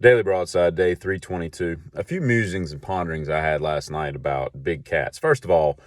Daily Broadside, day 322. A few musings and ponderings I had last night about big cats. First of all,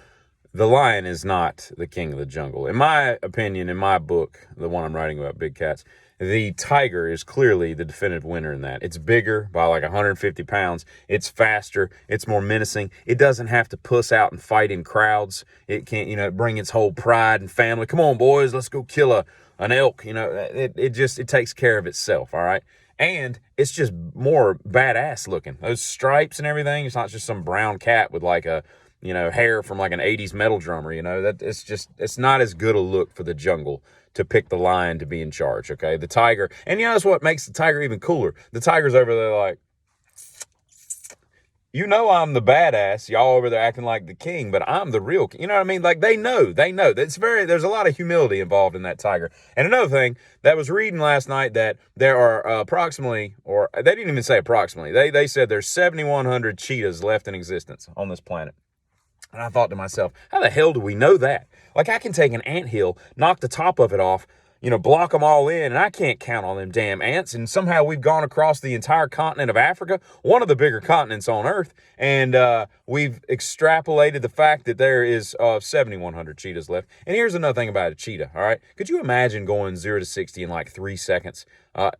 the lion is not the king of the jungle. In my opinion, in my book, the one I'm writing about big cats, the tiger is clearly the definitive winner in that. It's bigger by like 150 pounds. It's faster. It's more menacing. It doesn't have to puss out and fight in crowds. It can't, bring its whole pride and family. Come on, boys, let's go kill an elk. It takes care of itself, all right? And it's just more badass looking. Those stripes and everything, it's not just some brown cat with like hair from like an 80s metal drummer, that it's not as good a look for the jungle to pick the lion to be in charge, okay? The tiger, and that's what makes the tiger even cooler. The tiger's over there like, I'm the badass. Y'all over there acting like the king, but I'm the real king. You know what I mean? Like they know. There's a lot of humility involved in that tiger. And another thing that was reading last night that there are approximately, or they didn't even say approximately, they said there's 7,100 cheetahs left in existence on this planet. And I thought to myself, how the hell do we know that? Like I can take an anthill, knock the top of it off, block them all in, and I can't count on them damn ants. And somehow we've gone across the entire continent of Africa, one of the bigger continents on Earth, and we've extrapolated the fact that there is 7,100 cheetahs left. And here's another thing about a cheetah, all right? Could you imagine going 0 to 60 in like 3 seconds? I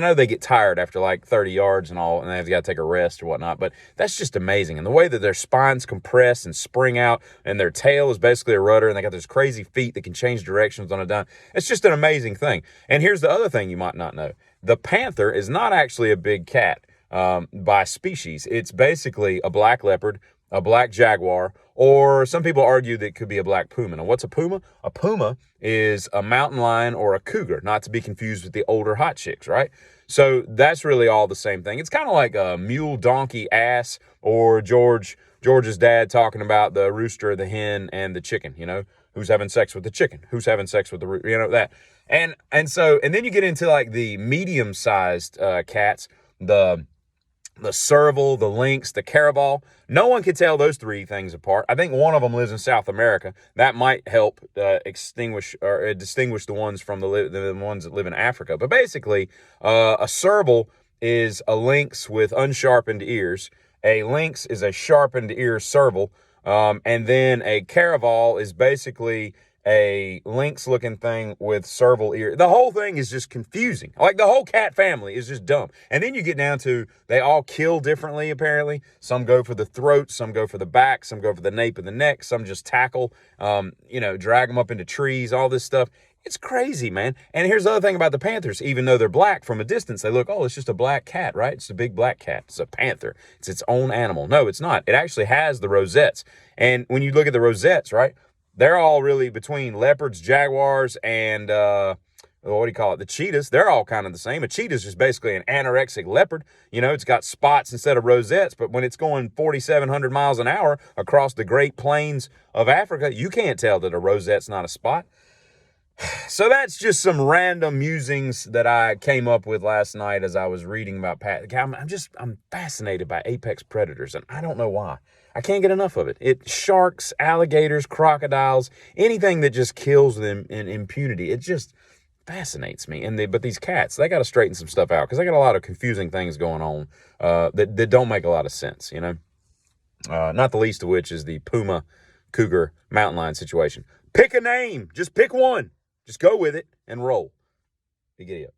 know they get tired after like 30 yards and all, and they've got to take a rest or whatnot, but that's just amazing. And the way that their spines compress and spring out, and their tail is basically a rudder, and they got those crazy feet that can change directions on a dime. It's just an amazing thing. And here's the other thing you might not know. The panther is not actually a big cat by species. It's basically a black leopard, a black jaguar, or some people argue that it could be a black puma. Now, what's a puma? A puma is a mountain lion or a cougar, not to be confused with the older hot chicks, right? So that's really all the same thing. It's kind of like a mule, donkey, ass, or George's dad talking about the rooster, the hen, and the chicken, who's having sex with the chicken, who's having sex with the, that. And then you get into like the medium-sized cats, the serval, the lynx, the caraval. No one can tell those three things apart. I think one of them lives in South America. That might help distinguish the ones from the ones that live in Africa. But basically, a serval is a lynx with unsharpened ears. A lynx is a sharpened ear serval. And then a caraval is basically a lynx-looking thing with serval ear. The whole thing is just confusing. Like, the whole cat family is just dumb. And then you get down to, they all kill differently, apparently. Some go for the throat, some go for the back, some go for the nape of the neck, some just tackle, drag them up into trees, all this stuff. It's crazy, man. And here's the other thing about the panthers. Even though they're black from a distance, they look, it's just a black cat, right? It's a big black cat. It's a panther. It's its own animal. No, it's not. It actually has the rosettes. And when you look at the rosettes, right, they're all really between leopards, jaguars, and the cheetahs. They're all kind of the same. A cheetah is just basically an anorexic leopard. It's got spots instead of rosettes, but when it's going 4,700 miles an hour across the Great Plains of Africa, you can't tell that a rosette's not a spot. So that's just some random musings that I came up with last night as I was reading about I'm fascinated by apex predators, and I don't know why. I can't get enough of it. Sharks, alligators, crocodiles, anything that just kills them in impunity. It just fascinates me. But these cats, they got to straighten some stuff out because they got a lot of confusing things going on that don't make a lot of sense, Not the least of which is the puma, cougar, mountain lion situation. Pick a name. Just pick one. Just go with it and roll. Be giddy up.